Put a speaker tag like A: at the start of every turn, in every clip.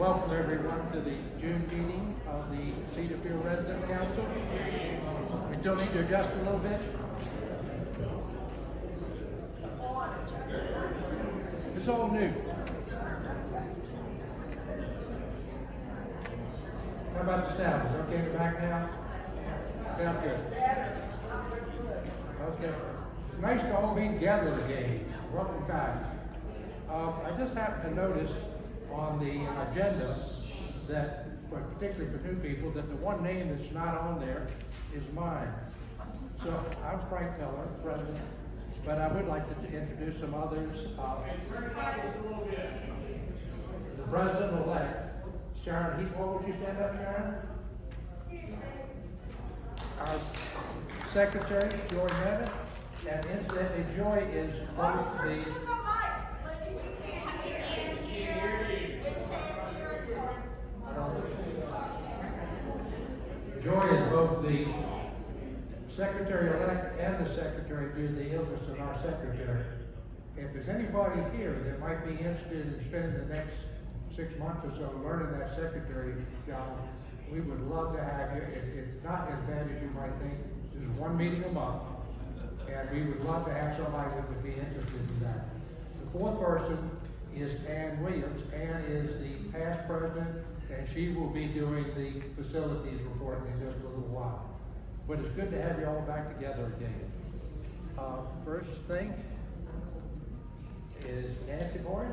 A: Welcome everyone to the June meeting of the Cedarfield Resident Council. We still need to adjust a little bit. It's all new. How about the sound? Is it okay in the back now? Sound good. Okay. It's nice to all be together again. Welcome back. I just happened to notice on the agenda that, particularly for new people, that the one name that's not on there is mine. So I'm Frank Miller, President, but I would like to introduce some others. The President-elect, Sharon Heatwell, would you stand up, Sharon? Our Secretary, Joy Nevin, and incidentally, Joy is both the Joy is both the Secretary-elect and the Secretary due to the illness of our Secretary. If there's anybody here that might be interested in spending the next 6 months or so learning that Secretary job, we would love to have you. It's not as bad as you might think. There's one meeting a month, and we would love to have somebody that would be interested in that. The fourth person is Ann Williams. Ann is the past president, and she will be doing the facilities report in just a little while. But it's good to have you all back together again. First thing is Nancy Boyd.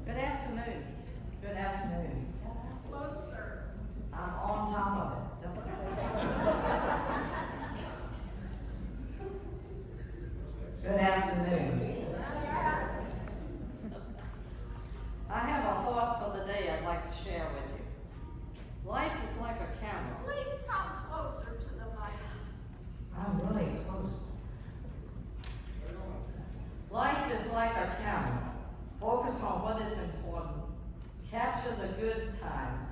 B: Good afternoon. Good afternoon.
C: Closer.
B: I'm on top of it. Good afternoon. I have a thought for the day I'd like to share with you. Life is like a camera.
C: Please come closer to the mic.
B: I'm really close. Life is like a camera. Focus on what is important. Capture the good times.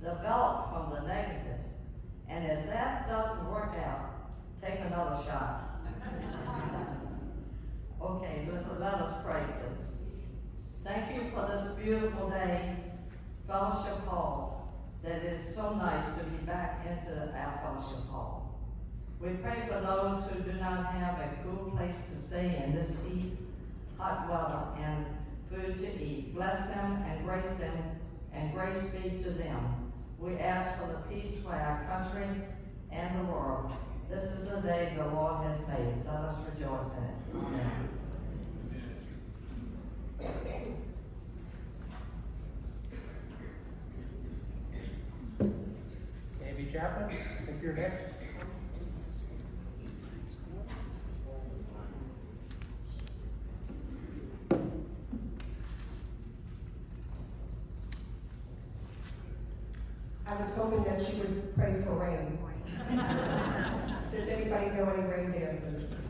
B: Develop from the negatives. And if that doesn't work out, take another shot. Okay, let us pray, please. Thank you for this beautiful day, Fellowship Hall, that is so nice to be back into our Fellowship Hall. We pray for those who do not have a cool place to stay in this heat, hot weather, and food to eat. Bless them, and grace be to them. We ask for the peace for our country and the world. This is the day the Lord has made. Let us rejoice in it. Amen.
A: Amy Chapman, I think you're next.
D: I was hoping that she would pray for rain. Does anybody know any rain dances?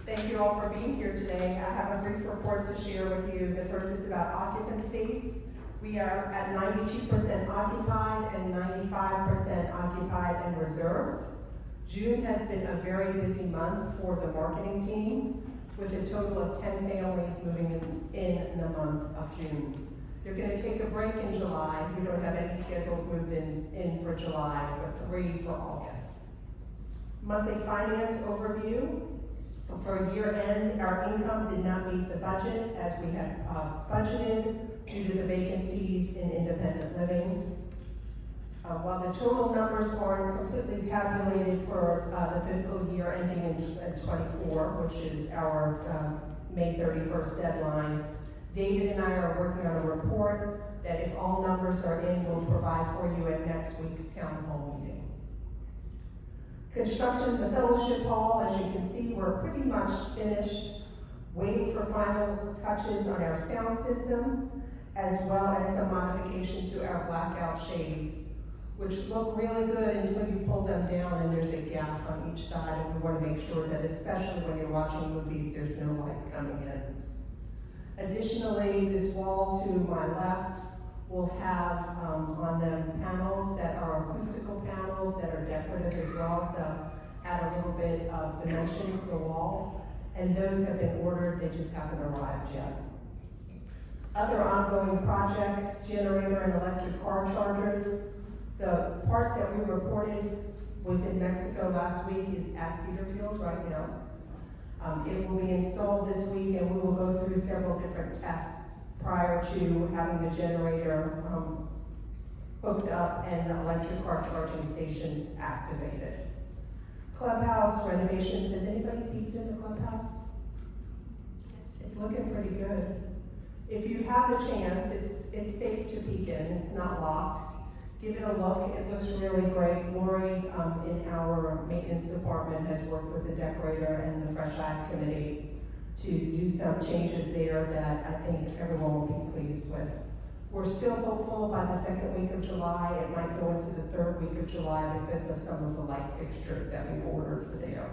D: Thank you all for being here today. I have a brief report to share with you. The first is about occupancy. We are at 92% occupied and 95% occupied and reserved. June has been a very busy month for the marketing team, with a total of 10 families moving in the month of June. They're going to take a break in July. We don't have any scheduled move-ins in for July, but 3 for August. Monthly finance overview. For year end, our income did not meet the budget as we had budgeted due to the vacancies in independent living. While the total numbers aren't completely tabulated for the fiscal year ending in 24, which is our May 31st deadline, David and I are working on a report that, if all numbers are in, we'll provide for you at next week's town hall meeting. Construction of the Fellowship Hall, as you can see, we're pretty much finished, waiting for final touches on our sound system, as well as some modification to our blackout shades, which look really good until you pull them down and there's a gap on each side, and we want to make sure that, especially when you're watching movies, there's no light coming in. Additionally, this wall to my left will have on them panels that are acoustical panels that are decorative as well to add a little bit of dimension to the wall. And those have been ordered, they just haven't arrived yet. Other ongoing projects, generator and electric car chargers. The part that we reported was in Mexico last week is at Cedar Field right now. It will be installed this week, and we will go through several different tests prior to having the generator hooked up and the electric car charging stations activated. Clubhouse renovations, has anybody peeked in the clubhouse? It's looking pretty good. If you have the chance, it's safe to peek in, it's not locked. Give it a look, it looks really great. Lori in our maintenance department has worked with the decorator and the Fresh Eyes Committee to do some changes there that I think everyone will be pleased with. We're still hopeful by the second week of July, it might go into the third week of July because of some of the light fixtures that we've ordered for there.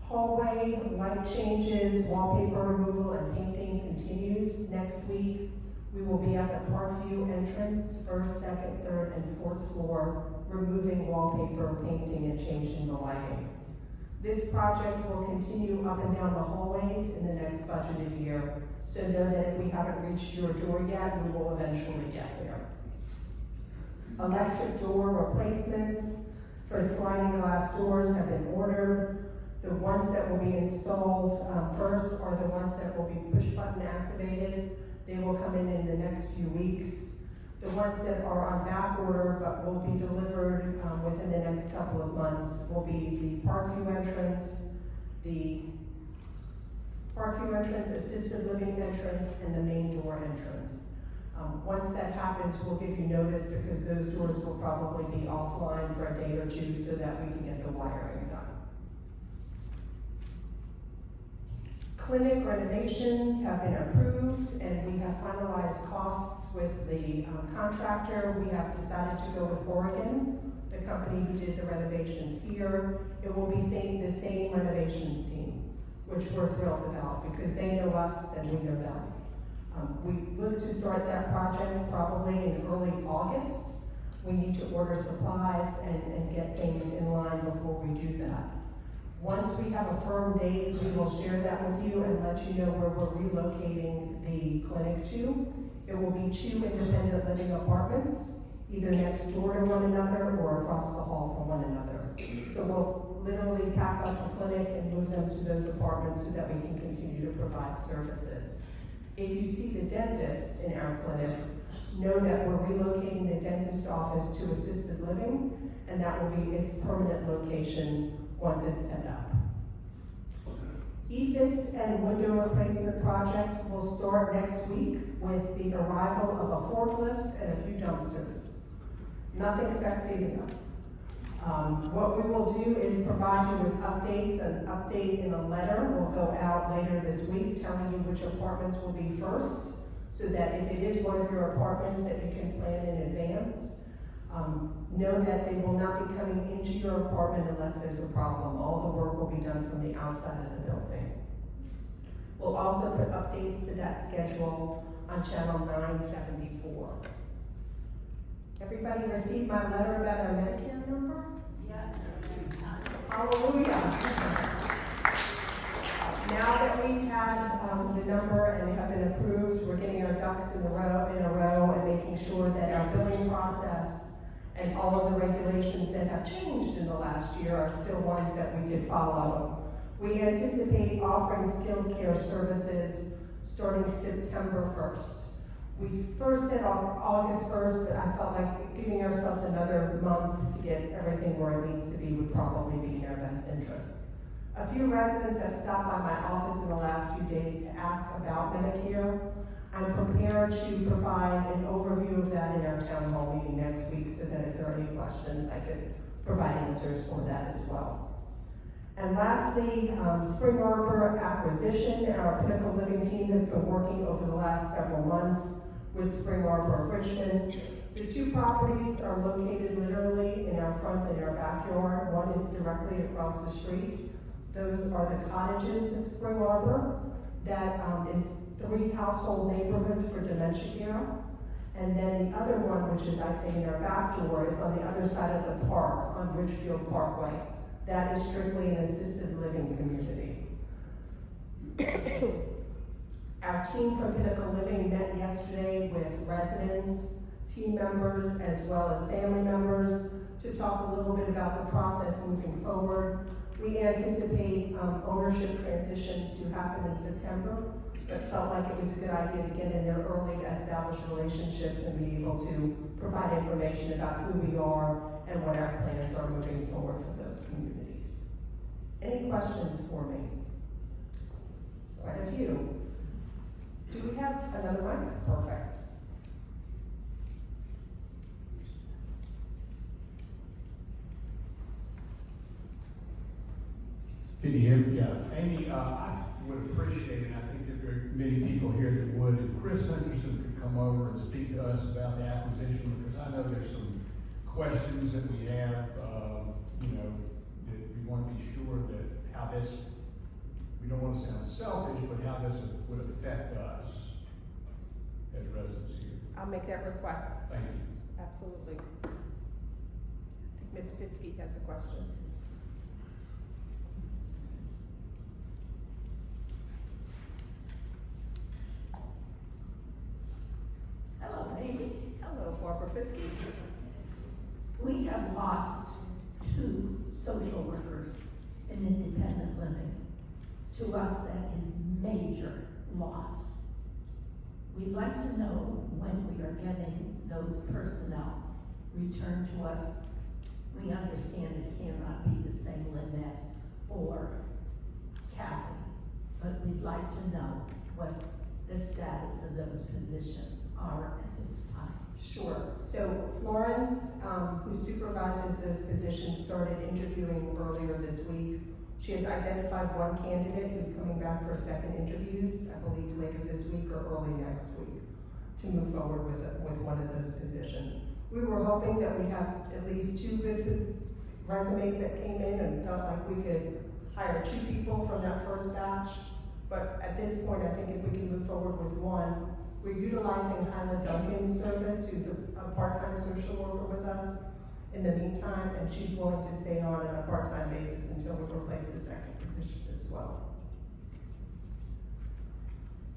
D: Hallway light changes, wallpaper removal and painting continues. Next week, we will be at the Parkview entrance, first, second, third, and fourth floor, removing wallpaper, painting, and changing the lighting. This project will continue up and down the hallways in the next budgeted year, so know that if we haven't reached your door yet, we will eventually get there. Electric door replacements for sliding glass doors have been ordered. The ones that will be installed first are the ones that will be push button activated. They will come in the next few weeks. The ones that are on back order but will be delivered within the next couple of months will be the Parkview entrance, assisted living entrance, and the main door entrance. Once that happens, we'll give you notice because those doors will probably be offline for a day or two so that we can get the wiring done. Clinic renovations have been approved and we have finalized costs with the contractor. We have decided to go with Oregon, the company who did the renovations here. It will be the same renovations team, which we're thrilled about because they know us and we know them. We look to start that project probably in early August. We need to order supplies and get things in line before we do that. Once we have a firm date, we will share that with you and let you know where we're relocating the clinic to. It will be 2 independent living apartments, either next door to one another or across the hall from one another. So we'll literally pack up the clinic and move them to those apartments so that we can continue to provide services. If you see the dentist in our clinic, know that we're relocating the dentist office to assisted living, and that will be its permanent location once it's set up. EFIS and window replacement project will start next week with the arrival of a forklift and a few dumpsters. Nothing sexy enough. What we will do is provide you with updates. An update in a letter will go out later this week telling you which apartments will be first, so that if it is one of your apartments that you can plan in advance. Know that they will not be coming into your apartment unless there's a problem. All the work will be done from the outside of the building. We'll also put updates to that schedule on channel 974. Everybody received my letter about our Medicare number?
C: Yes.
D: Hallelujah. Now that we've had the number and have been approved, we're getting our ducks in a row and making sure that our billing process and all of the regulations that have changed in the last year are still ones that we could follow. We anticipate offering skilled care services starting September 1st. We first said August 1st, but I felt like giving ourselves another month to get everything where it needs to be would probably be in our best interest. A few residents have stopped by my office in the last few days to ask about Medicare. I'm prepared to provide an overview of that in our town hall meeting next week so that if there are any questions, I could provide answers for that as well. And lastly, Spring Arbor acquisition. Our Pinnacle Living team has been working over the last several months with Spring Arbor of Richmond. The 2 properties are located literally in our front and our backyard. One is directly across the street. Those are the cottages of Spring Arbor. That is 3 household neighborhoods for dementia care. And then the other one, which is I say in our back door, is on the other side of the park, on Ridgefield Parkway. That is strictly an assisted living community. Our team from Pinnacle Living met yesterday with residents, team members, as well as family members to talk a little bit about the process moving forward. We anticipate ownership transition to happen in September, but felt like it was a good idea to get in there early to establish relationships and be able to provide information about who we are and what our plans are moving forward for those communities. Any questions for me? Quite a few. Do we have another mic? Perfect.
E: Can you hear me? Yeah. Amy, I would appreciate it. I think that there are many people here that would. If Chris Henderson could come over and speak to us about the acquisition, because I know there's some questions that we have, that we want to be sure that how this, we don't want to sound selfish, but how this would affect us as residents here.
D: I'll make that request.
E: Thank you.
D: Absolutely. Ms. Fiske has a question.
F: Hello, Amy.
D: Hello, Barbara Fiske.
F: We have lost 2 social workers in independent living. To us, that is major loss. We'd like to know when we are getting those personnel returned to us. We understand it cannot be the same Lynette or Kathy, but we'd like to know what the status of those positions are at this time.
D: Sure. So Florence, who supervises those positions, started interviewing earlier this week. She has identified one candidate who's coming back for second interviews, I believe later this week or early next week, to move forward with one of those positions. We were hoping that we'd have at least 2 good resumes that came in and felt like we could hire 2 people from that first batch. But at this point, I think if we can move forward with one, we're utilizing Hyla Duncan's service, who's a part-time social worker with us in the meantime, and she's willing to stay on a part-time basis until we replace the second position as well.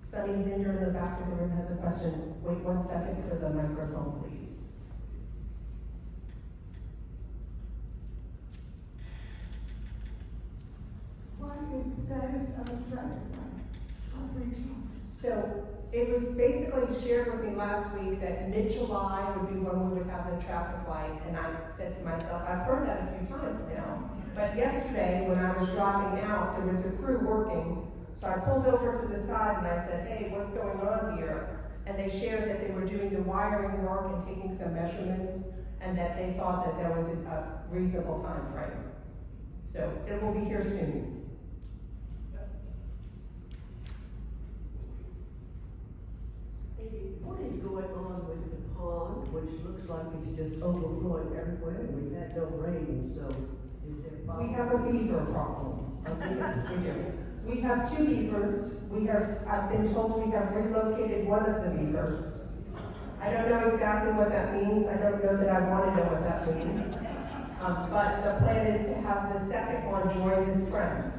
D: Sunny Zinder in the back of the room has a question. Wait 1 second for the microphone, please.
C: What is the status of the traffic light on 310?
D: So it was basically shared with me last week that mid-July would be when we would have the traffic light, and I said to myself, I've heard that a few times now. But yesterday, when I was driving out, there was a crew working, so I pulled over to the side and I said, hey, what's going on here? And they shared that they were doing the wiring work and taking some measurements, and that they thought that there was a reasonable time frame. So it will be here soon.
G: What is going on with the pond, which looks like it's just overflowing everywhere? We've had no rain, so is there a problem?
D: We have a beaver problem. We do. We have 2 beavers. I've been told we have relocated one of the beavers. I don't know exactly what that means. I don't know that I want to know what that means. But the plan is to have the second one join his friend.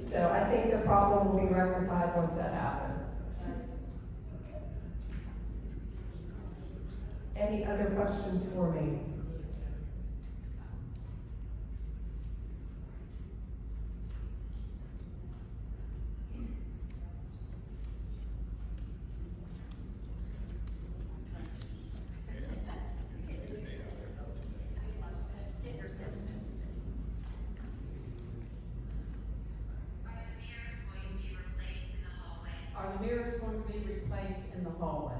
D: So I think the problem will be rectified once that happens. Any other questions for me?
H: Are the mirrors going to be replaced in the hallway?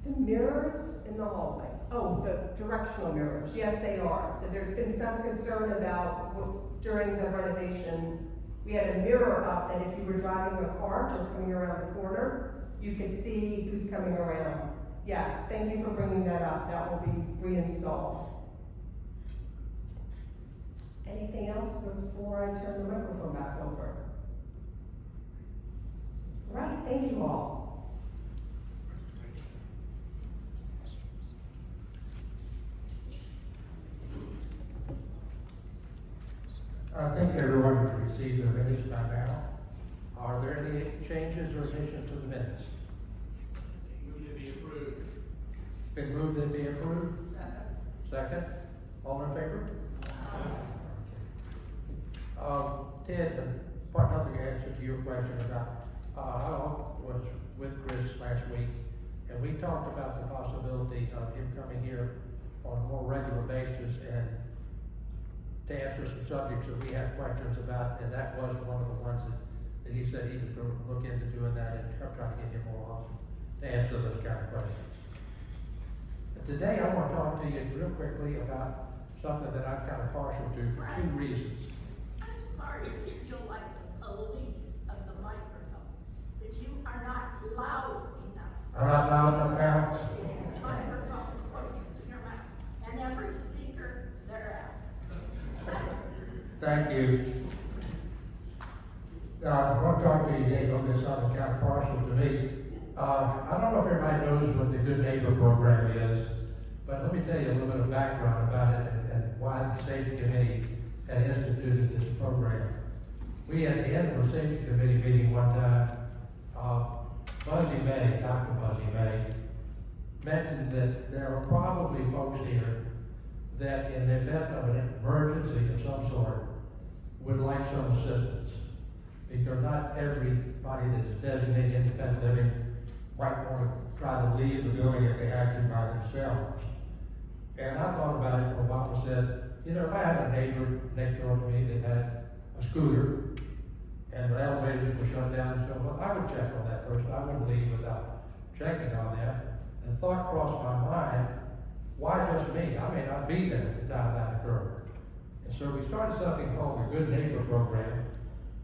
D: The mirrors in the hallway. Oh, the directional mirrors. Yes, they are. So there's been some concern about, during the renovations, we had a mirror up that if you were driving a car or coming around the corner, you could see who's coming around. Yes, thank you for bringing that up. That will be reinstalled. Anything else before I turn the microphone back over? All right, thank you all.
A: changes or additions to the minutes?
E: Move to be approved.
A: Been moved and be approved? Second. All in favor? Ted, part nothing to answer to your question about, I was with Chris last week, and we talked about the possibility of him coming here on a more regular basis and to answer some subjects that we had questions about, and that was one of the ones that he said he was going to look into doing that and try to get him more often to answer those kind of questions. But today I want to talk to you real quickly about something that I'm kind of partial to for two reasons.
I: I'm sorry to feel like the police of the microphone, but you are not loud enough.
A: I'm not loud enough now?
I: Microphone close to your mouth, and every speaker thereafter.
A: Thank you. I want to talk to you today on this something kind of partial to me. I don't know if everybody knows what the Good Neighbor program is, but let me tell you a little bit of background about it and why the Safety Committee had instituted this program. We, at the end of a Safety Committee meeting one time, Buzzy May, Dr. Buzzy May, mentioned that there are probably folks here that in the event of an emergency of some sort would like some assistance. Because not everybody that is designated independent living might want to try to leave the building if they had to by themselves. And I thought about it for a while and said, you know, if I had a neighbor next door to me that had a scooter and the elevators were shut down and so on, I would check on that person. I wouldn't leave without checking on them. And the thought crossed my mind, why just me? I may not be there at the time that occurred. And so we started something called the Good Neighbor program.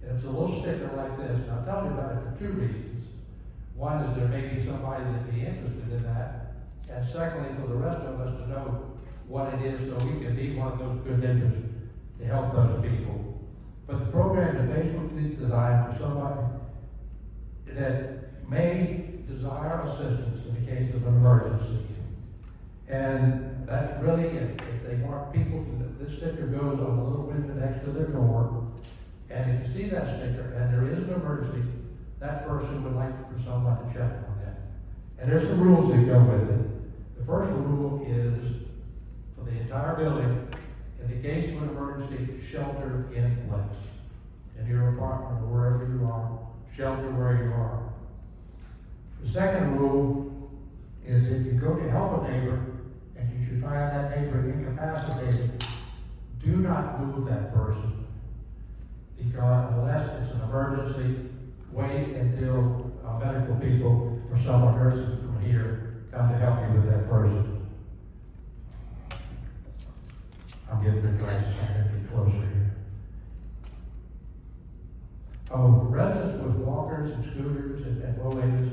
A: And it's a little sticker like this. And I'll tell you about it for two reasons. One is there may be somebody that'd be interested in that. And secondly, for the rest of us to know what it is so we can be one of those good neighbors to help those people. But the program is basically designed for somebody that may desire assistance in the case of an emergency. And that's really it. If they want people to, this sticker goes on the little window next to their door. And if you see that sticker and there is an emergency, that person would like for someone to check on them. And there's some rules that go with it. The first rule is for the entire building, in the case of an emergency, shelter in place. In your apartment or wherever you are, shelter where you are. The second rule is if you go to help a neighbor and you should find that neighbor incapacitated, do not move that person. Because unless it's an emergency, wait until medical people or someone nursing from here come to help you with that person. I'm getting the glasses, I'm going to get closer here. Oh, residents with walkers and scooters and rollators,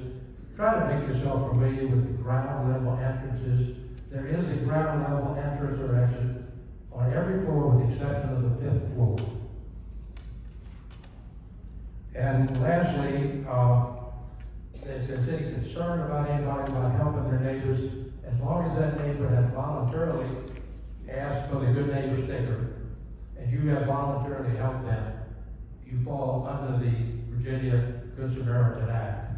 A: try to make yourself familiar with the ground level entrances. There is a ground level entrance or exit on every floor with the exception of the 5th floor. And lastly, if there's any concern about anybody about helping their neighbors, as long as that neighbor has voluntarily asked for the Good Neighbor sticker, and you have voluntarily helped them, you fall under the Virginia Good Samaritan Act.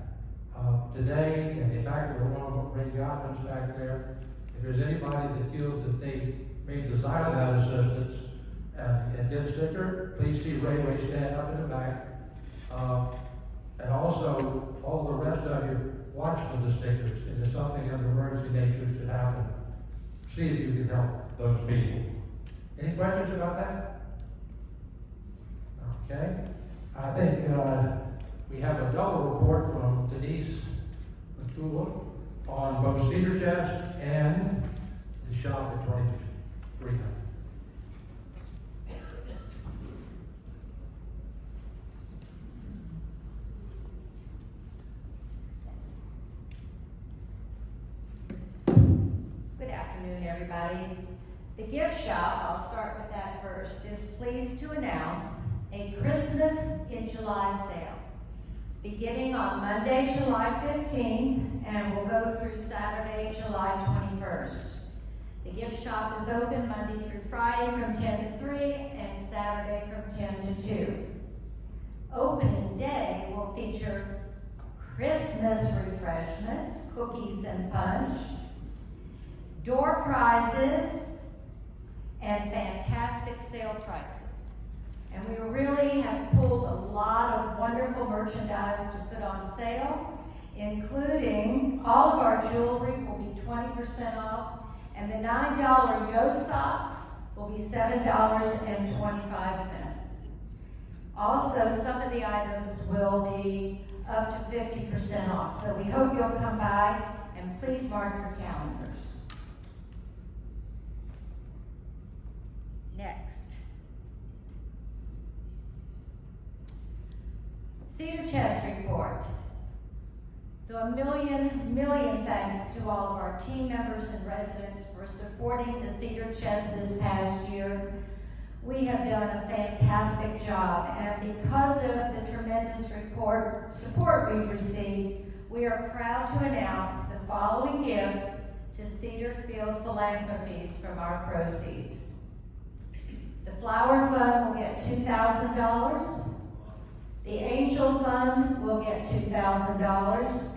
A: Today, in the back of the room, Ray Gottman's back there, if there's anybody that feels that they may desire that assistance and get a sticker, please see Ray stand up in the back. And also, all the rest of you, watch for the stickers. If there's something of emergency nature should happen, see if you can help those people. Any questions about that? Okay. I think we have a double report from Denise Matula on both Cedar Chest and the shop at 2300.
J: Good afternoon, everybody. The gift shop, I'll start with that first, is pleased to announce a Christmas in July sale, beginning on Monday, July 15th, and will go through Saturday, July 21st. The gift shop is open Monday through Friday from 10 to 3 and Saturday from 10 to 2. Opening day will feature Christmas refreshments, cookies and punch, door prizes, and fantastic sale prices. And we really have pulled a lot of wonderful merchandise to put on sale, including all of our jewelry will be 20% off, and the $9 Yo socks will be $7.25. Also, some of the items will be up to 50% off, so we hope you'll come by, and please mark your calendars. Next. Cedar Chest report. So a million thanks to all of our team members and residents for supporting the Cedar Chest this past year. We have done a fantastic job, and because of the tremendous support we've received, we are proud to announce the following gifts to Cedarfield Philanthropies from our proceeds. The Flower Fund will get $2,000. The Angel Fund will get $2,000.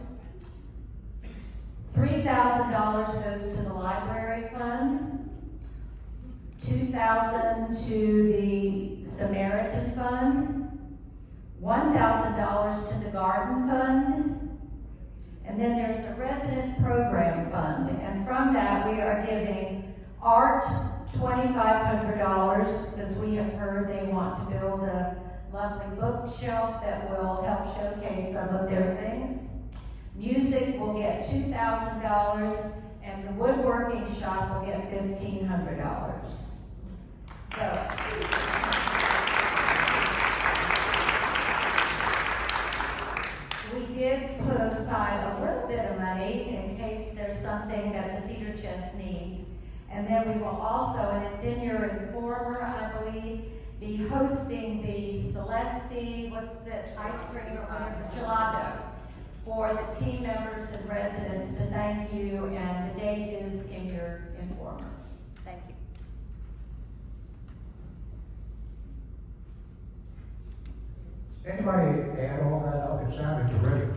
J: $3,000 goes to the Library Fund. $2,000 to the Samaritan Fund. $1,000 to the Garden Fund. And then there's a Resident Program Fund. And from that, we are giving Art $2,500 because we have heard they want to build a lovely bookshelf that will help showcase some of their things. Music will get $2,000, and the woodworking shop will get $1,500. So, we did put aside a little bit of money in case there's something that the Cedar Chest needs. And then we will also, and it's in your informer, I believe, be hosting the Celeste, ice cream or whatever, gelato, for the team members and residents to thank you, and the date is in your informer. Thank you.
A: Anybody add all that up? It sounded terrific.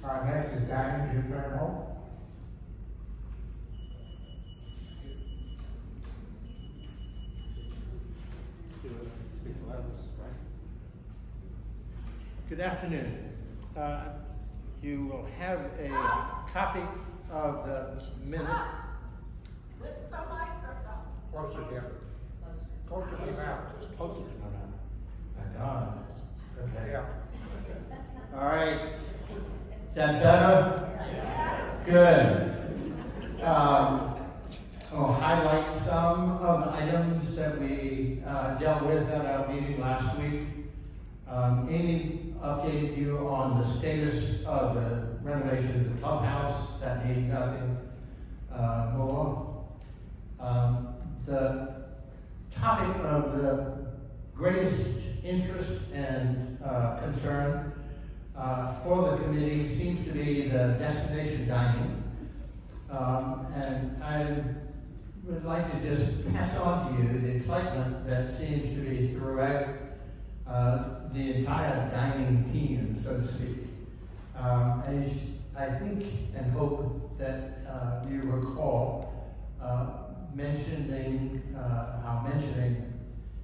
A: All right, next is Diamond Jim Fairhope.
K: Good afternoon. You will have a copy of the minutes.
I: With the microphone.
A: Closer together. Closer to the mouth.
K: Closer to my mouth. Thank God. Okay.
A: Yeah.
K: All right. Is that better?
I: Yes.
K: Good. I'll highlight some of the items that we dealt with at our meeting last week. Amy updated you on the status of the renovation of the clubhouse. That need nothing more. The topic of the greatest interest and concern for the committee seems to be the destination dining. And I would like to just pass on to you the excitement that seems to be throughout the entire dining team, so to speak. As I think and hope that you recall mentioning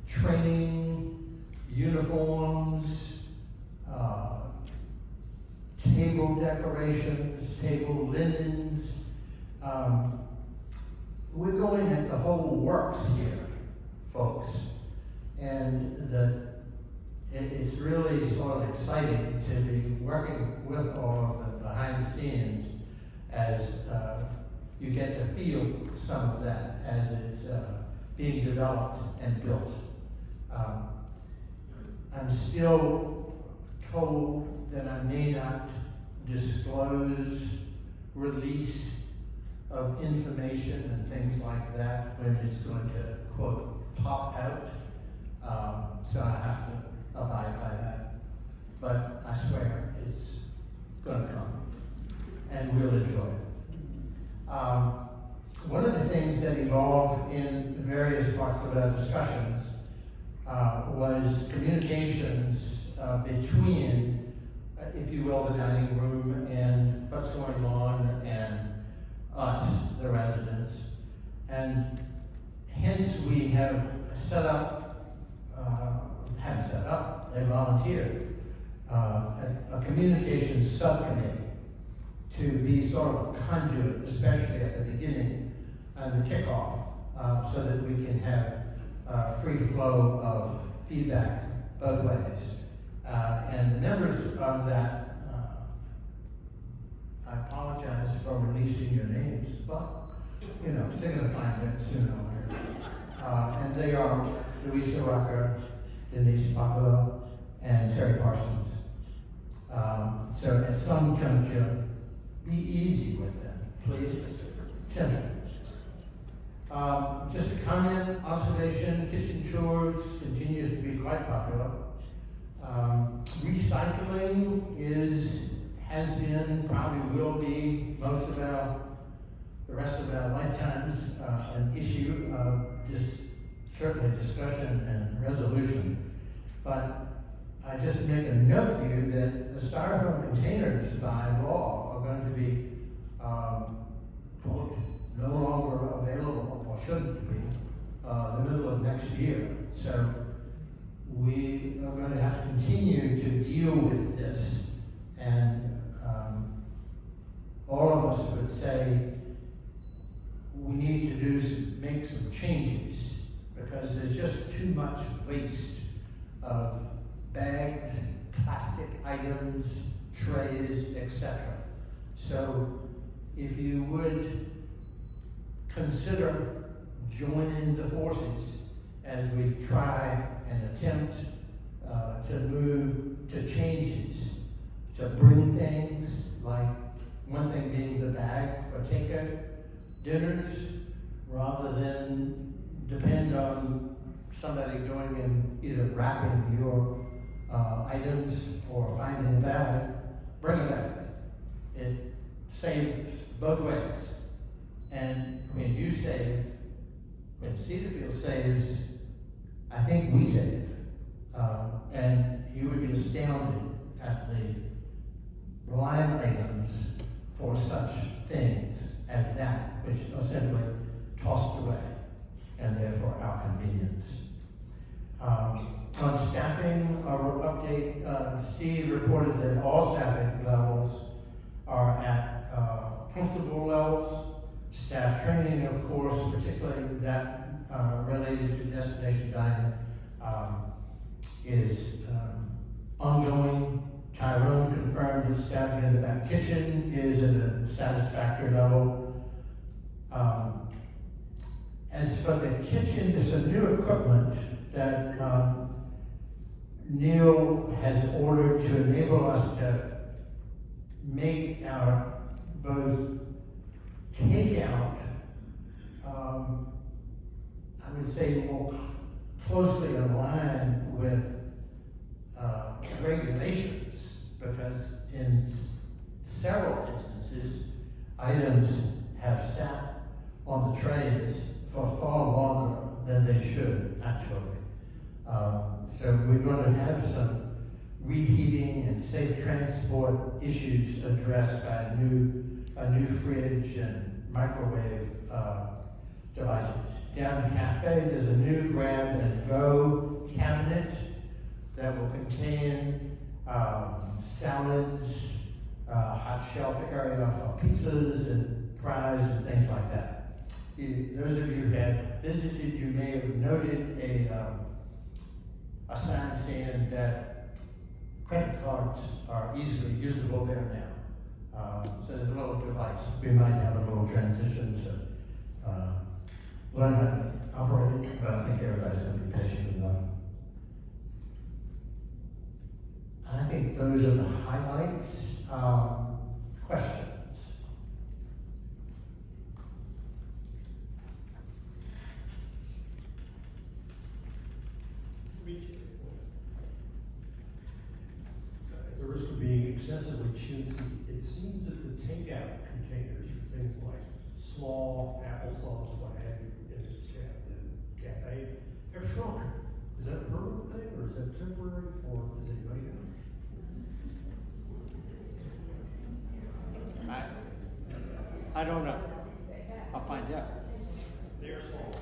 K: training, uniforms, table decorations, table linens. We're going at the whole works here, folks. And it's really sort of exciting to be working with all of them behind the scenes as you get to feel some of that as it's being developed and built. I'm still told that I may not disclose release of information and things like that when it's going to, quote, pop out. So I have to abide by that. But I swear it's going to come, and we'll enjoy it. One of the things that evolved in various parts of our discussions was communications between have set up, they volunteered, a communications subcommittee to be sort of a conduit, especially at the beginning and the kickoff, so that we can have free flow of feedback both ways. And the members of that, I apologize for releasing your names, but, you know, they're gonna find it sooner or later. And they are Louisa Rucker, Denise Popolo, and Terry Parsons. So at some juncture, be easy with them, please, gentle. Just a comment, observation, kitchen chores continues to be quite popular. Recycling has been, probably will be, the rest of our lifetimes, an issue of certainly discussion and resolution. But I just make a note to you that the styrofoam containers by law are going to be, no longer available, or shouldn't be, the middle of next year. So we are going to have to continue to deal with this, and all of us would say we need to make some changes, because there's just too much waste of bags, plastic items, trays, etc. So if you would consider joining the forces as we try and attempt to move to changes, to bring things like, one thing being the bag for takeout dinners, rather than depend on somebody going and either wrapping your items or finding a bag. Bring a bag. It saves both ways. And when you save, when Cedarfield saves, I think we save. And you would be astounded at the line items for such things as that, which are simply tossed away, and therefore our convenience. On staffing, our update, Steve reported that all staffing levels are at comfortable levels. Staff training, of course, particularly that related to destination dining, is ongoing. Tyrone confirmed that staffing in the back kitchen is at a satisfactory level. As for the kitchen, there's some new equipment that Neil has ordered to enable us to make our both takeout, I would say more closely aligned with regulations, because in several instances, items have sat on the trays for far longer than they should, actually. So we're going to have some reheating and safe transport issues addressed by a new fridge and microwave devices. Down the cafe, there's a new grab and go cabinet that will contain salads, hot shelf area for pizzas and fries and things like that. Those of you who had visited, you may have noted a sign saying that credit cards are easily usable there now. So there's a little device. We might have a little transition to learn how to operate it, but I think everybody's going to be patient enough. I think those are the highlights. Questions?
L: At the risk of being excessively chintzy, it seems that the takeout containers for things like slaw, applesauce, what have you, in the cafe, they're shrunk. Is that a permanent thing, or is that temporary, or does anybody know?
K: I don't know. I'll find out.
L: They're small.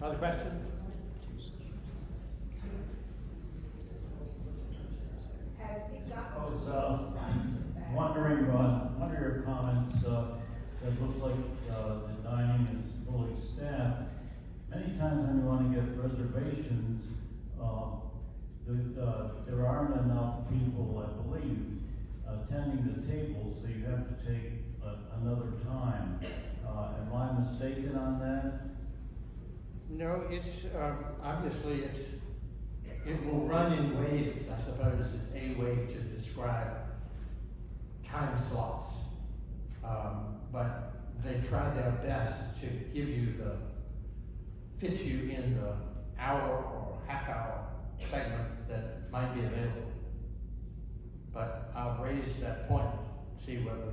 K: Other questions?
C: Has he got?
M: I was wondering, one of your comments, that looks like the dining is fully staffed. Many times when you want to get reservations, there aren't enough people, I believe, attending the table, so you have to take another time. Am I mistaken on that?
K: No, it's, obviously it will run in waves, I suppose, is a way to describe time slots. But they try their best to give you fit you in the hour or half hour segment that might be available. But I'll raise that point, see whether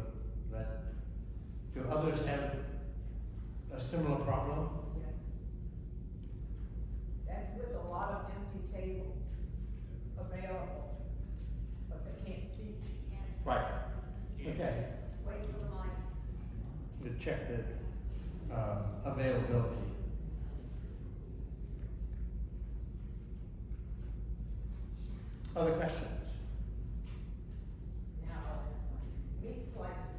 K: do others have a similar problem?
C: Yes. That's with a lot of empty tables available, but they can't seat you.
K: Right. Okay.
C: Wait for the mic.
K: To check the availability. Other questions?
C: Now, meat slicer.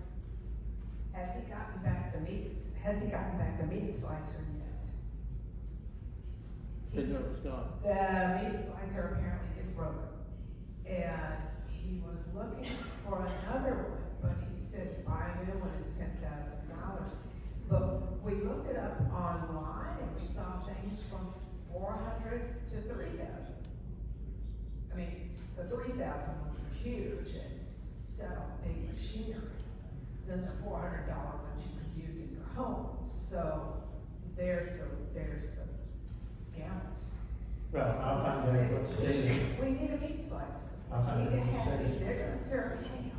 C: Has he gotten back the meat slicer yet?
K: Said there was gone.
C: The meat slicer apparently is broken. And he was looking for another one, but he said to buy a new one is $10,000. But we looked it up online and we saw things from $400 to $3,000. I mean, the $3,000 ones were huge and set on big machinery. Then the $400 ones you could use in your home. So there's the gamut.
K: Well, I'll find out what stage.
C: We need a meat slicer.
K: I'll find out
C: We need to
K: what
C: have
K: stage.
C: they're gonna serve ham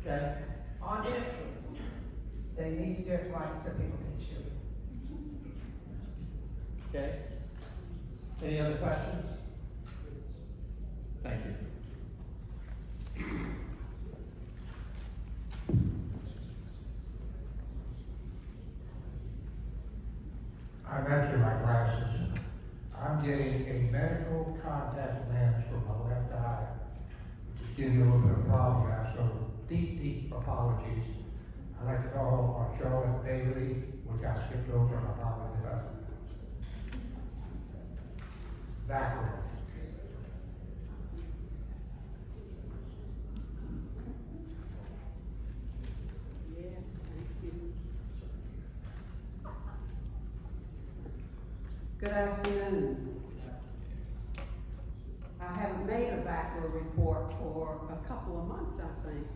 K: Okay.
C: on biscuits. They need to do it right so people can chew it.
K: Okay. Any other questions? Thank you.
A: I mentioned my glasses. I'm getting a medical contact lens for my left eye, which is giving me a little bit of problem now, so deep apologies. I'd like to call on Charlotte Bailey, which I skipped over and I probably did backward.
N: Good afternoon. I haven't made a VACRA report for a couple of months, I think.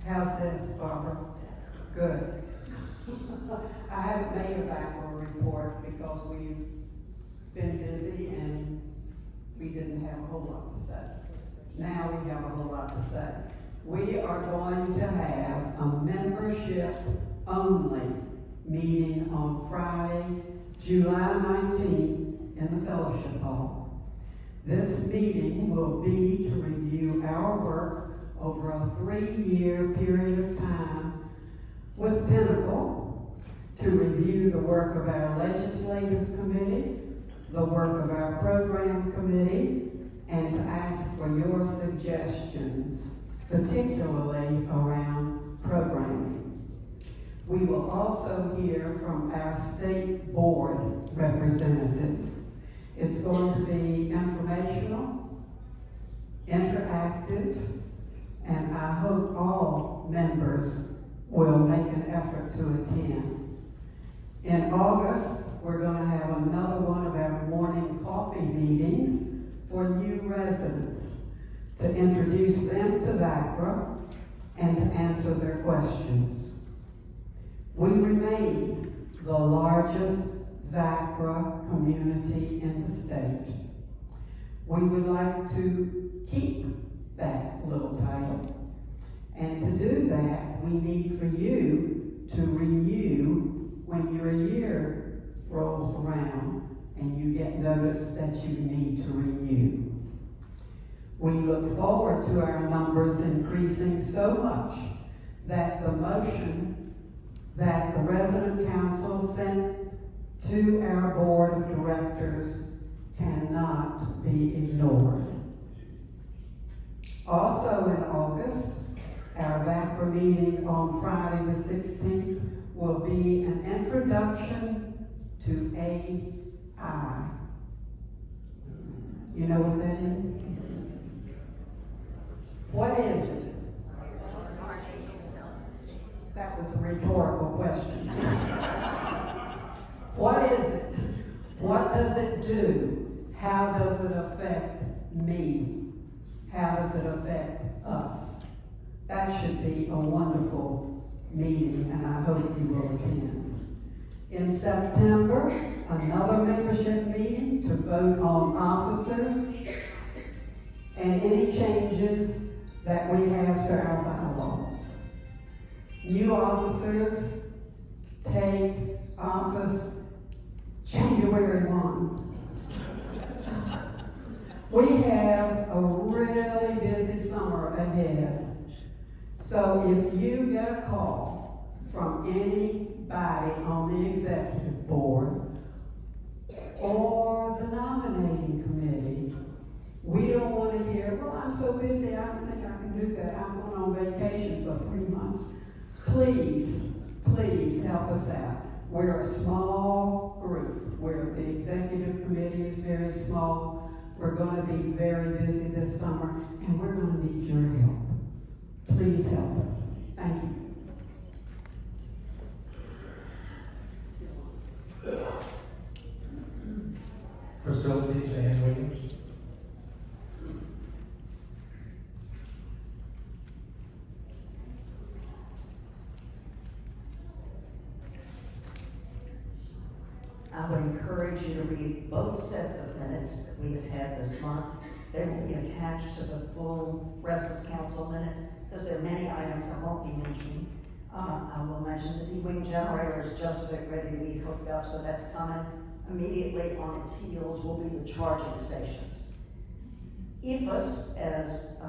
N: How's this, Barbara? Good. I haven't made a VACRA report because we've been busy and we didn't have a whole lot to say. Now we have a whole lot to say. We are going to have a membership only meeting on Friday, July 19th in the Fellowship Hall. This meeting will be to review our work over a 3-year period of time with Pinnacle, to review the work of our legislative committee, the work of our program committee, and to ask for your suggestions, particularly around programming. We will also hear from our state board representatives. It's going to be informational, interactive, and I hope all members will make an effort to attend. In August, we're going to have another one of our morning coffee meetings for new residents to introduce them to VACRA and to answer their questions. We remain the largest VACRA community in the state. We would like to keep that little title. And to do that, we need for you to renew when your year rolls around and you get notice that you need to renew. We look forward to our numbers increasing so much that the motion that the resident council sent to our board of directors cannot be ignored. Also in August, our VACRA meeting on Friday the 16th will be an introduction to AI. You know what that is? What is it? That was a rhetorical question. What is it? What does it do? How does it affect me? How does it affect us? That should be a wonderful meeting, and I hope you will attend. In September, another membership meeting to vote on officers and any changes that we have to our bylaws. New officers take office January 1. We have a really busy summer ahead. So if you get a call from anybody on the executive board or the nominating committee, we don't want to hear, well, I'm so busy, I don't think I can do that. I'm going on vacation for 3 months. Please, please help us out. We're a small group. The executive committee is very small. We're going to be very busy this summer, and we're going to need your help. Please help us. Thank you.
K: Facilities, Ann Williams.
O: I would encourage you to read both sets of minutes that we have had this month. They will be attached to the full Residence Council minutes, because there are many items I won't be mentioning. I will mention the D-Wing generator is just about ready to be hooked up, so that's coming. Immediately on its heels will be the charging stations. EFUS, as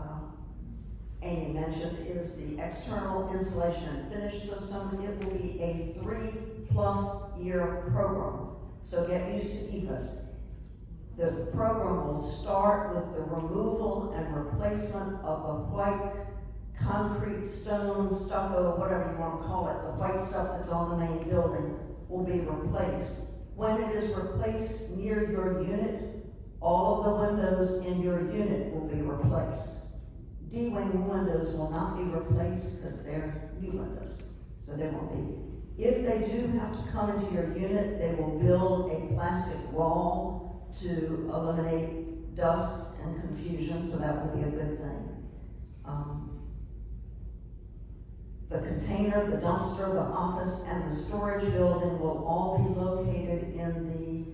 O: Amy mentioned, is the external insulation and finish system. It will be a 3+ year program. So get used to EFUS. The program will start with the removal and replacement of the white concrete, stone, stucco, whatever you want to call it. The white stuff that's on the main building will be replaced. When it is replaced near your unit, all of the windows in your unit will be replaced. D-Wing windows will not be replaced because they're new windows, so they won't be. If they do have to come into your unit, they will build a plastic wall to eliminate dust and confusion, so that will be a good thing. The container, the dumpster, the office, and the storage building will all be located in the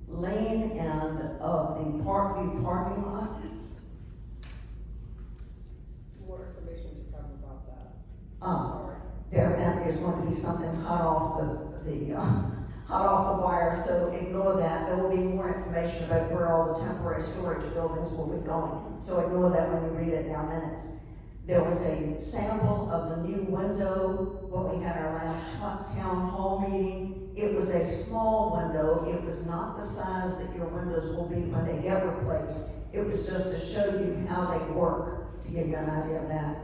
O: lane end of the Parkview parking lot.
D: More information to come about that.
O: There evidently is going to be something hot off the wire, so ignore that. There will be more information about where all the temporary storage buildings will be going. So ignore that when you read it in our minutes. There was a sample of the new window when we had our last town hall meeting. It was a small window. It was not the size that your windows will be when they get replaced. It was just to show you how they work, to give you an idea of that.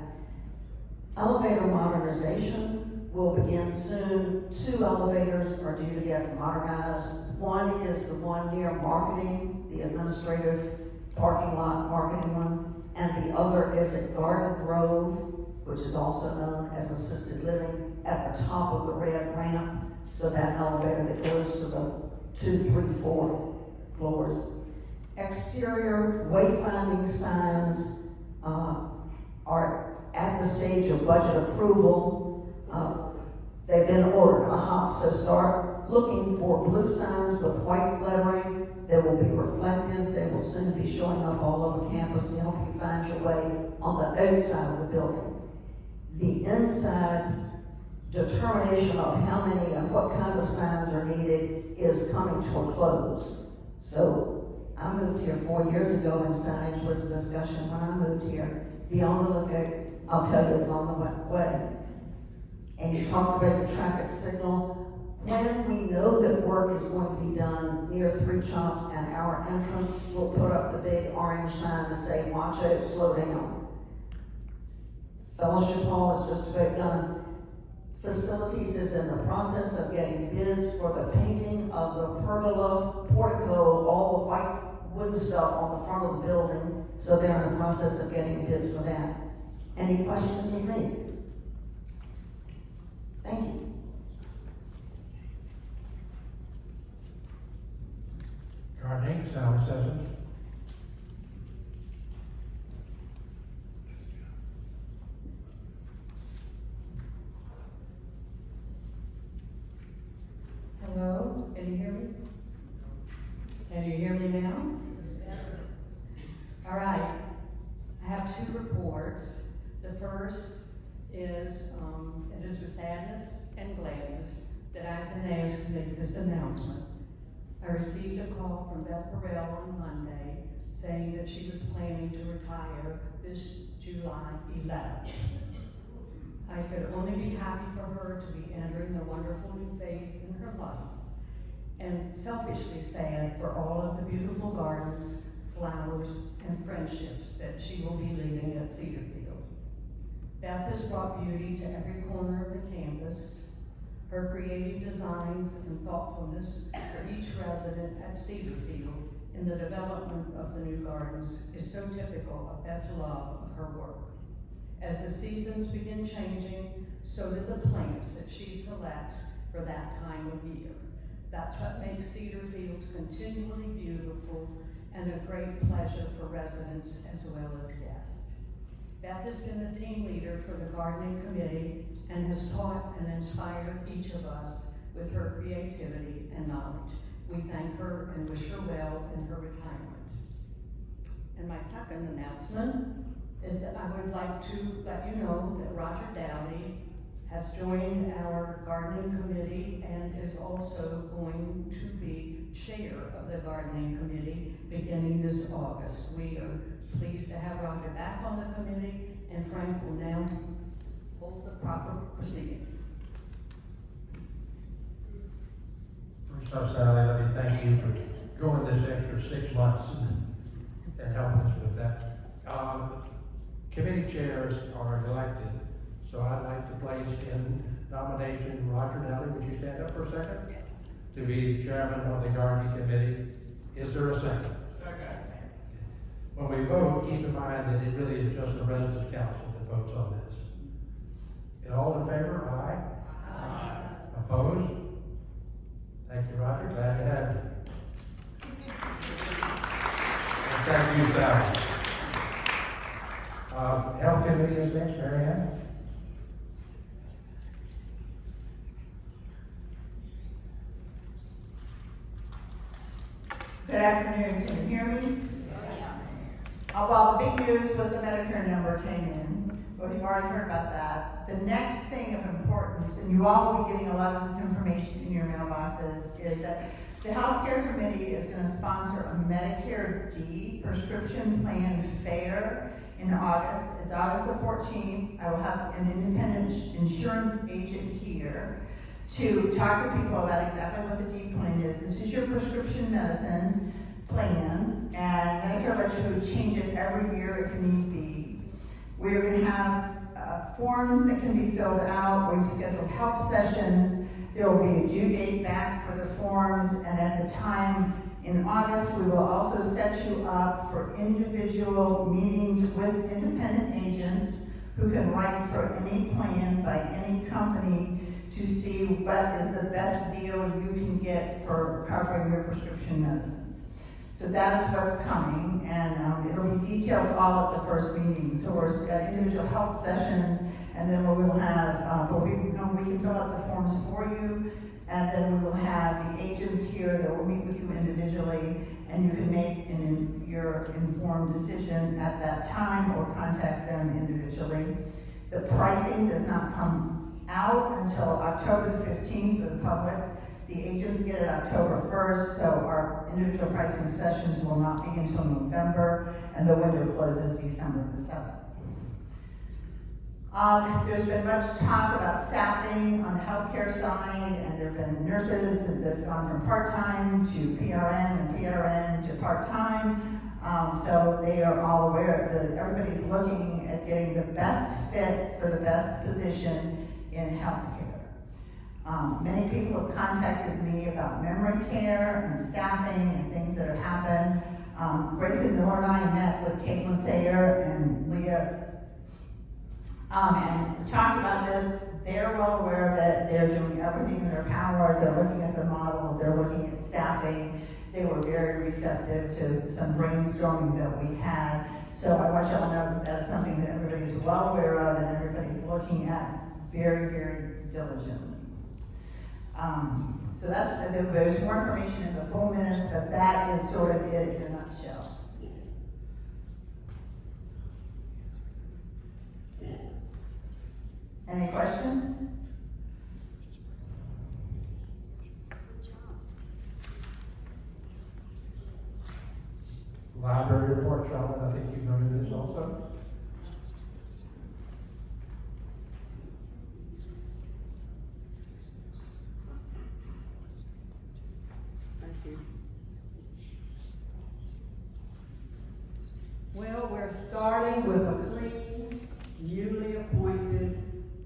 O: Elevator modernization will begin soon. 2 elevators are due to get modernized. One is the one near marketing, the administrative parking lot marketing one, and the other is at Garden Grove, which is also known as assisted living, at the top of the red ramp. So that elevator that goes to the 2, 3, 4 floors. Exterior wayfinding signs are at the stage of budget approval. They've been ordered, so start looking for blue signs with white lettering. They will be reflective. They will soon be showing up all over campus to help you find your way on the outside of the building. The inside determination of how many and what kind of signs are needed is coming to a close. So I moved here 4 years ago, and signage was a discussion when I moved here. Be on the lookout. I'll tell you it's on the way. And you talked about the traffic signal. When we know that work is going to be done near 3 Chop and our entrance, we'll put up the big orange sign to say, watch out, slow down. Fellowship Hall is just about done. Facilities is in the process of getting bids for the painting of the pergola, portico, all the white wooden stuff on the front of the building, so they're in the process of getting bids for that. Any questions of me? Thank you.
A: Gardening, salary sessions.
H: Hello, can you hear me? Can you hear me now? All right, I have 2 reports. The first is, it is with sadness and gladness that I've been asked to make this announcement. I received a call from Beth Burrell on Monday saying that she was planning to retire this July 11th. I could only be happy for her to be entering a wonderful new phase in her life, and selfishly sad for all of the beautiful gardens, flowers, and friendships that she will be leaving at Cedarfield. Beth has brought beauty to every corner of the campus. Her creative designs and thoughtfulness for each resident at Cedarfield in the development of the new gardens is so typical of Beth's love of her work. As the seasons begin changing, so do the plants that she selects for that time of year. That's what makes Cedarfield continually beautiful and a great pleasure for residents as well as guests. Beth has been the team leader for the gardening committee and has taught and inspired each of us with her creativity and knowledge. We thank her and wish her well in her retirement. And my second announcement is that I would like to let you know that Roger Dowdy has joined our gardening committee and is also going to be chair of the gardening committee beginning this August. We are pleased to have Roger back on the committee, and Frank will now hold the proper proceedings.
A: First off, Sally, let me thank you for going this extra 6 months and helping us with that. Committee chairs are elected, so I'd like to place in nomination Roger Dowdy. Would you stand up for a second? To be chairman of the gardening committee. Is there a second? Second. When we vote, keep in mind that it really is just the residents' council that votes on this. And all in favor? Aye. Aye. Opposed? Thank you, Roger. Glad to have you. And thank you, Sally. Health committee is next, Mary Ann.
P: Good afternoon, can you hear me? Well, the big news was the Medicare number came in, but we've already heard about that. The next thing of importance, and you all will be getting a lot of this information in your mailboxes, is that the healthcare committee is going to sponsor a Medicare D prescription plan fair in August. It's August the 14th. I will have an independent insurance agent here to talk to people about exactly what the D plan is. This is your prescription medicine plan, and Medicare lets you change it every year if need be. We're going to have forms that can be filled out. We've scheduled help sessions. There will be a due date back for the forms, and at the time in August, we will also set you up for individual meetings with independent agents who can write for any plan by any company to see what is the best deal you can get for covering your prescription medicines. So that is what's coming, and it'll be detailed all at the first meeting. So we've got individual help sessions, and then we will have, we can fill out the forms for you, and then we will have the agents here that will meet with you individually, and you can make your informed decision at that time or contact them individually. The pricing does not come out until October the 15th for the public. The agents get it October 1st, so our individual pricing sessions will not be until November, and the window closes December the 7th. There's been much talk about staffing on the healthcare side, and there've been nurses that have gone from part-time to PRN and PRN to part-time. So they are all aware that everybody's looking at getting the best fit for the best position in healthcare. Many people have contacted me about memory care and staffing and things that have happened. Grayson Miller and I met with Caitlin Sayer and Leah, and we talked about this. They're well aware of it. They're doing everything in their power. They're looking at the model. They're looking at staffing. They were very receptive to some brainstorming that we had. So I want y'all to know that that's something that everybody's well aware of and everybody's looking at very, very diligently. So there's more information in the full minutes, but that is sort of it in a nutshell. Any questions?
A: Library report, Charlotte, I think you're gonna do this also.
N: Thank you. Well, we're starting with a clean, newly appointed,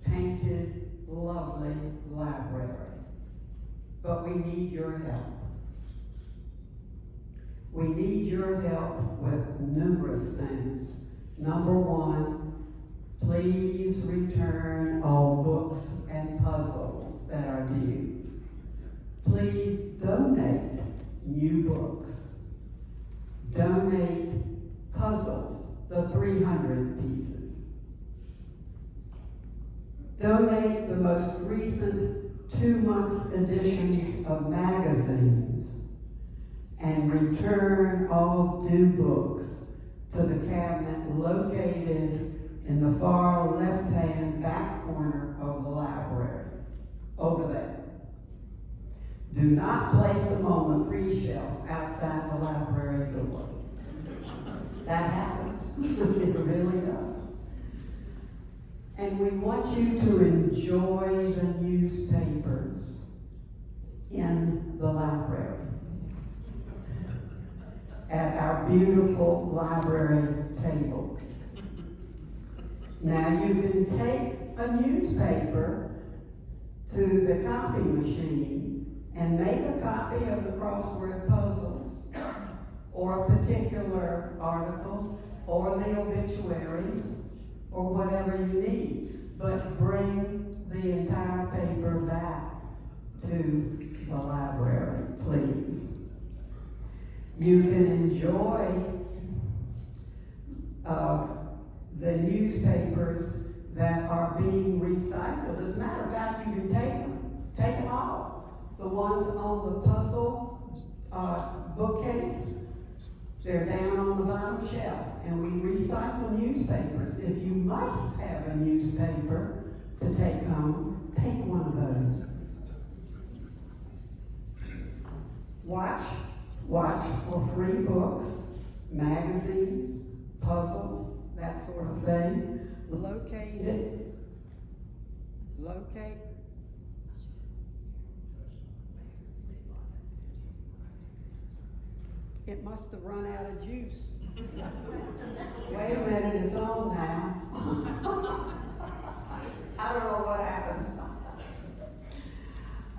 N: painted, lovely library. But we need your help. We need your help with numerous things. Number one, please return all books and puzzles that are due. Please donate new books. Donate puzzles, the 300 pieces. Donate the most recent 2 months editions of magazines, and return all due books to the cabinet located in the far left-hand back corner of the library, over there. Do not place them on the free shelf outside the library door. That happens. It really does. And we want you to enjoy the newspapers in the library at our beautiful library table. Now you can take a newspaper to the copy machine and make a copy of the crossword puzzles, or a particular article, or the obituaries, or whatever you need. But bring the entire paper back to the library, please. You can enjoy the newspapers that are being recycled. As a matter of fact, you can take them all. The ones on the puzzle bookcase, they're down on the bottom shelf, and we recycle newspapers. If you must have a newspaper to take home, take one of those. Watch for free books, magazines, puzzles, that sort of thing. Locate. It must have run out of juice. Wait a minute, it's on now. I don't know what happened.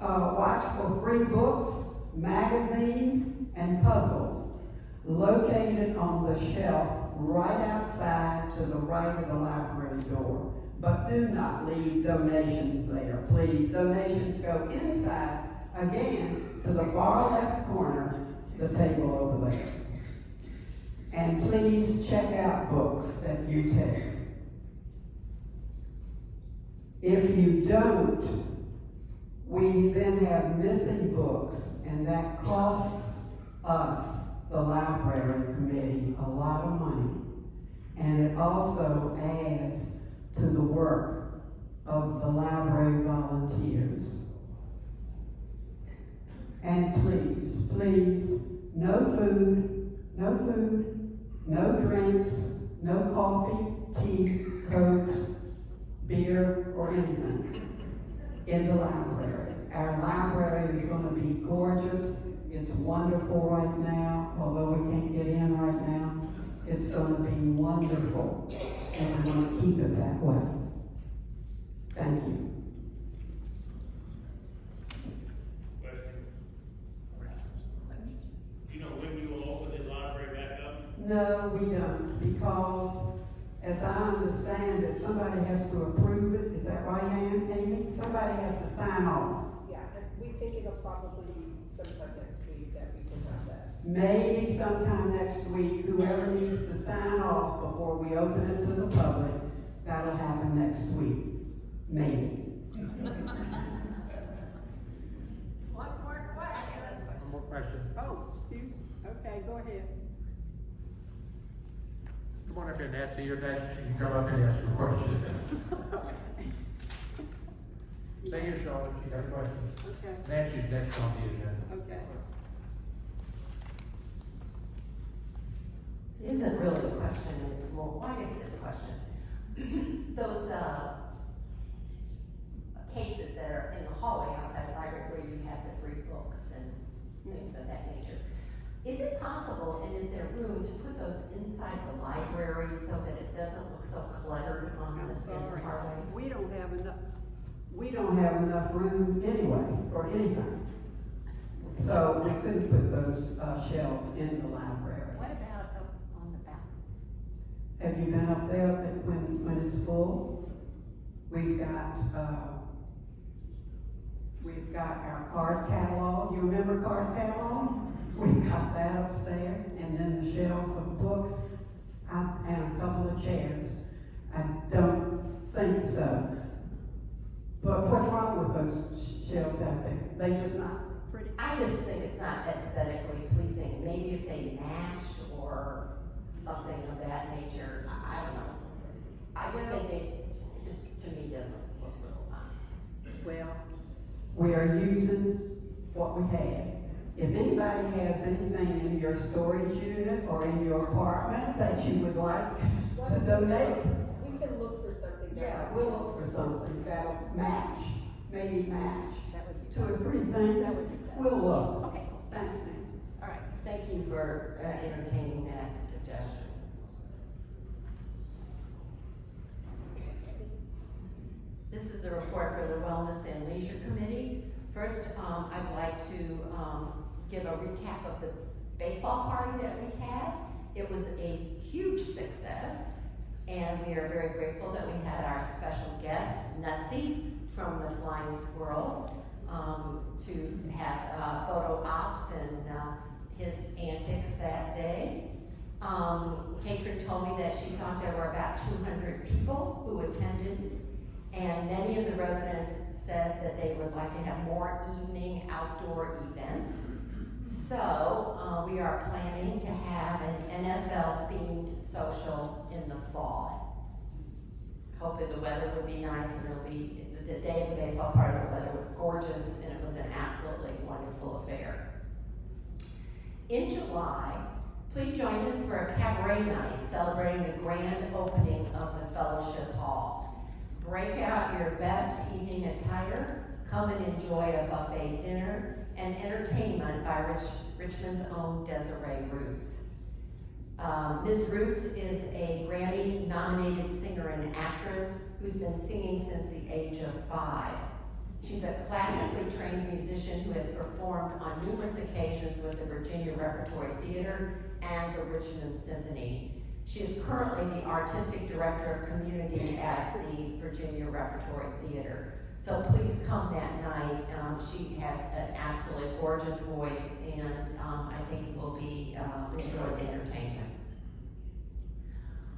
N: Watch for free books, magazines, and puzzles located on the shelf right outside to the right of the library door. But do not leave donations there, please. Donations go inside, again, to the far left corner, the table over there. And please check out books that you take. If you don't, we then have missing books, and that costs us, the library committee, a lot of money. And it also adds to the work of the library volunteers. And please, no food, no drinks, no coffee, tea, Cokes, beer, or anything in the library. Our library is gonna be gorgeous. It's wonderful right now, although we can't get in right now. It's gonna be wonderful, and we wanna keep it that way. Thank you.
Q: Do you know when you will open the library back up?
N: No, we don't, because as I understand it, somebody has to approve it. Is that right, Amy? Somebody has to sign off.
D: Yeah, we think it'll probably be sometime next week that we can have that.
N: Maybe sometime next week, whoever needs to sign off before we open it to the public, that'll happen next week. Maybe.
I: One more question.
A: One more question.
D: Oh, excuse, okay, go ahead.
A: Come on up here, Nancy, you're next, you can come up and ask a question. Say your Charlotte, you got a question?
D: Okay.
A: Nancy's next on the agenda.
D: Okay.
R: It isn't really a question, it's more, well, I guess it is a question. Those, cases that are in the hallway outside the library where you have the free books and things of that nature. Is it possible, and is there room to put those inside the library so that it doesn't look so cluttered on in the hallway?
D: We don't have enough.
N: We don't have enough room anyway for anything. So we couldn't put those shelves in the library.
J: What about up on the balcony?
N: Have you been up there when it's full? We've got our card catalog. You remember card catalog? We've got that upstairs, and then the shelves of books, and a couple of chairs. I don't think so. But what's wrong with those shelves out there? They just not pretty.
R: I just think it's not aesthetically pleasing. Maybe if they matched or something of that nature, I don't know. I just think it just, to me, doesn't look real nice.
N: Well, we are using what we have. If anybody has anything in your storage unit or in your apartment that you would like to donate,
D: We can look for something.
N: yeah, we'll look for something that'll match, maybe match
D: That would be.
N: 2 or 3 things.
D: That would be better.
N: We'll look.
R: Okay,
N: Thanks, Nancy.
R: all right. Thank you for entertaining that suggestion. This is the report for the Wellness and Leisure Committee. First, I'd like to give a recap of the baseball party that we had. It was a huge success, and we are very grateful that we had our special guest, Nutsy, from the Flying Squirrels, to have photo ops and his antics that day. Katrin told me that she thought there were about 200 people who attended, and many of the residents said that they would like to have more evening outdoor events. So we are planning to have an NFL-themed social in the fall. Hopefully the weather will be nice, and it'll be, the day of the baseball party, the weather was gorgeous, and it was an absolutely wonderful affair. In July, please join us for a cabaret night celebrating the grand opening of the Fellowship Hall. Break out your best evening attire, come and enjoy a buffet dinner, and entertainment by Richmond's own Desiree Roots. Ms. Roots is a Grammy-nominated singer and actress who's been singing since the age of 5. She's a classically trained musician who has performed on numerous occasions with the Virginia Repertory Theater and the Richmond Symphony. She is currently the Artistic Director of Community at the Virginia Repertory Theater. So please come that night. She has an absolutely gorgeous voice, and I think you will enjoy the entertainment.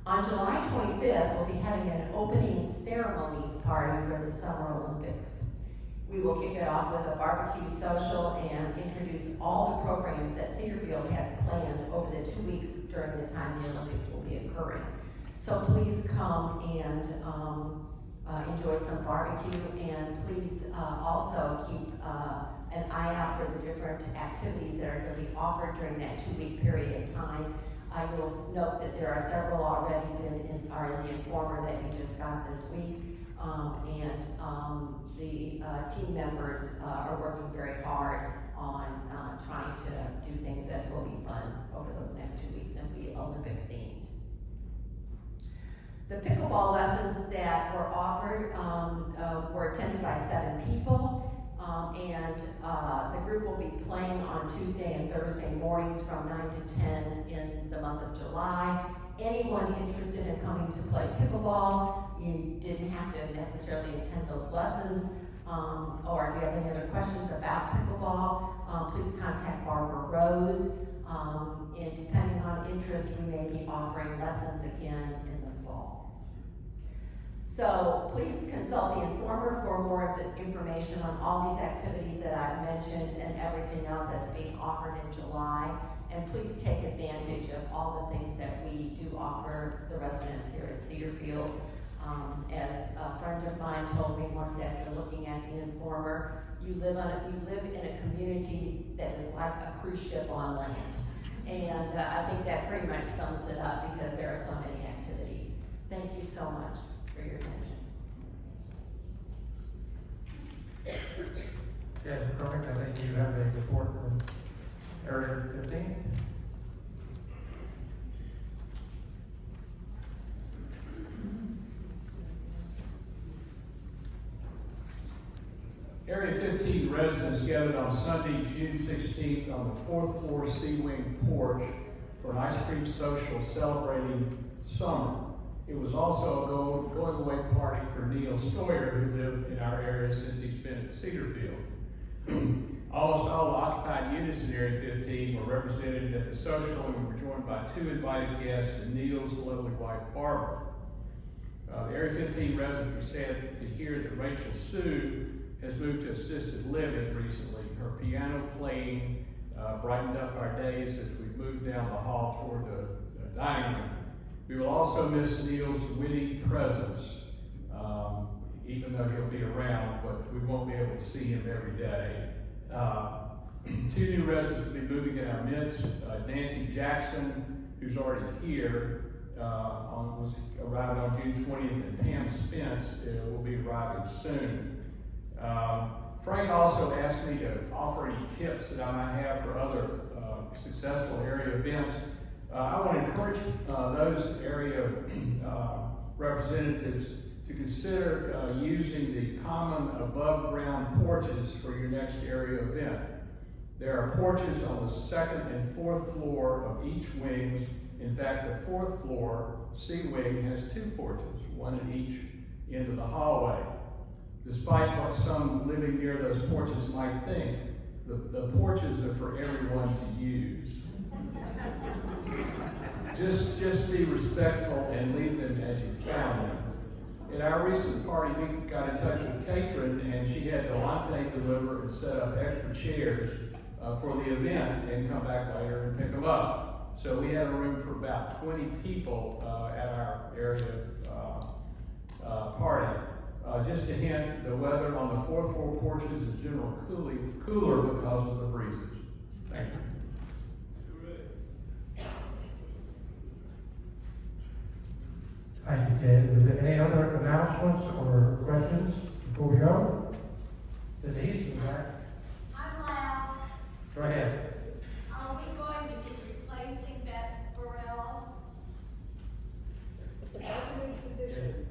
R: On July 25th, we'll be having an opening ceremonies party for the Summer Olympics. We will kick it off with a barbecue social and introduce all the programs that Cedarfield has planned over the 2 weeks during the time the Olympics will be occurring. So please come and enjoy some barbecue, and please also keep an eye out for the different activities that are going to be offered during that 2-week period of time. You'll note that there are several already are in the Informer that you just got this week. The team members are working very hard on trying to do things that will be fun over those next 2 weeks and be Olympic themed. The pickleball lessons that were offered were attended by 7 people. The group will be playing on Tuesday and Thursday mornings from 9 to 10 in the month of July. Anyone interested in coming to play pickleball, you didn't have to necessarily attend those lessons. Or if you have any other questions about pickleball, please contact Barbara Rose. And depending on interest, we may be offering lessons again in the fall. So please consult the Informer for more of the information on all these activities that I've mentioned and everything else that's being offered in July. And please take advantage of all the things that we do offer the residents here at Cedarfield. As a friend of mine told me once after looking at the Informer, you live in a community that is like a cruise ship on land. And I think that pretty much sums it up because there are so many activities. Thank you so much for your attention.
A: Okay, McCormick, I think you have a report from Area 15.
E: Area 15 residents gathered on Sunday, June 16th on the 4th floor Sea Wing porch for an ice cream social celebrating summer. It was also a going away party for Neil Stoyer, who lived in our area since he's been at Cedarfield. Almost all occupied units in Area 15 were represented at the social, and we were joined by 2 invited guests and Neil's lovely wife, Barbara. The Area 15 residents were sad to hear that Rachel Sue has moved to assisted living recently. Her piano playing brightened up our days as we moved down the hall toward the dining room. We will also miss Neil's witty presence, even though he'll be around, but we won't be able to see him every day. 2 new residents will be moving in our midst. Nancy Jackson, who's already here, arrived on June 20th, and Pam Spence will be arriving soon. Frank also asked me to offer any tips that I might have for other successful area events. I want to encourage those area representatives to consider using the common above-ground porches for your next area event. There are porches on the 2nd and 4th floor of each wing. In fact, the 4th floor C wing has 2 porches, one at each end of the hallway. Despite what some living near those porches might think, the porches are for everyone to use. Just be respectful and leave them as you found them. At our recent party, we got in touch with Catherine, and she had Delante deliver and set up extra chairs for the event and come back later and pick them up. So we had a room for about 20 people at our area party. Just a hint, the weather on the 4th floor porches is generally cooler because of the breezes. Thank you.
A: Thank you, Ted. Is there any other announcements or questions before we go? Denise, is that?
S: I'm loud.
A: Go ahead.
S: Are we going to be replacing Beth Burrell?
C: It's a budgeted position.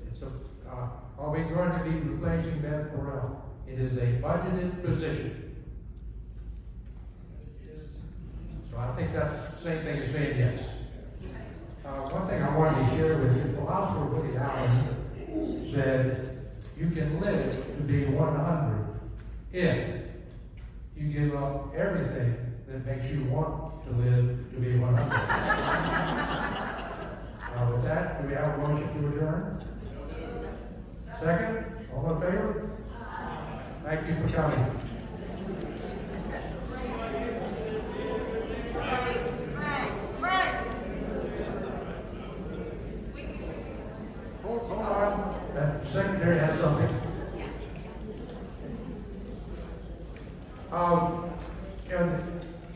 A: Are we going to be replacing Beth Burrell? It is a budgeted position. So I think that's the same thing as saying yes. One thing I wanted to share with you, philosopher Woody Allen said, you can live to be 100 if you give up everything that makes you want to live to be 100. With that, do we have a motion to adjourn? Second? All in favor? Thank you for coming. Hold on. The secretary has something.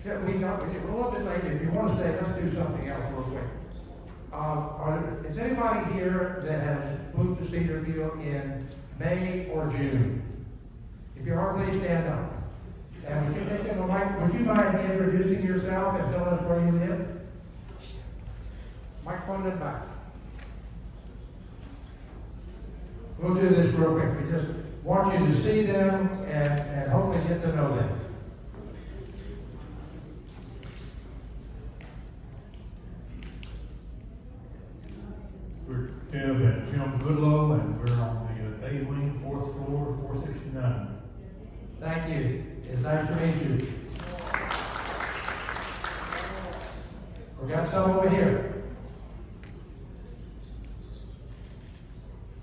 A: We're a little bit late. If you want to stay, let's do something else real quick. Is anybody here that has moved to Cedarfield in May, or June? If you are, please stand up. And would you take the mic, would you mind introducing yourself and tell us where you live? Microphone in back. We'll do this real quick. We just want you to see them and hopefully get to know them.
T: We're Tim and Jim Goodlow, and we're on the A wing, 4th floor, 469.
A: Thank you. It's nice to meet you. We got some over here.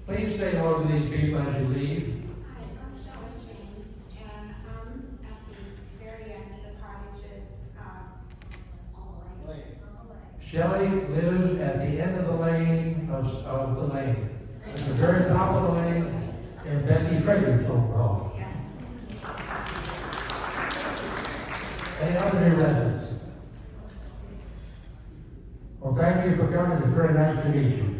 A: Please say hello to these people as you leave.
U: Hi, I'm Shelley James, and I'm at the very end of the cottages, on the lane.
A: Shelley lives at the end of the lane of the lane. At the very top of the lane in Becky Trader's old home. Any other new residents? Well, thank you for coming. It's very nice to meet you.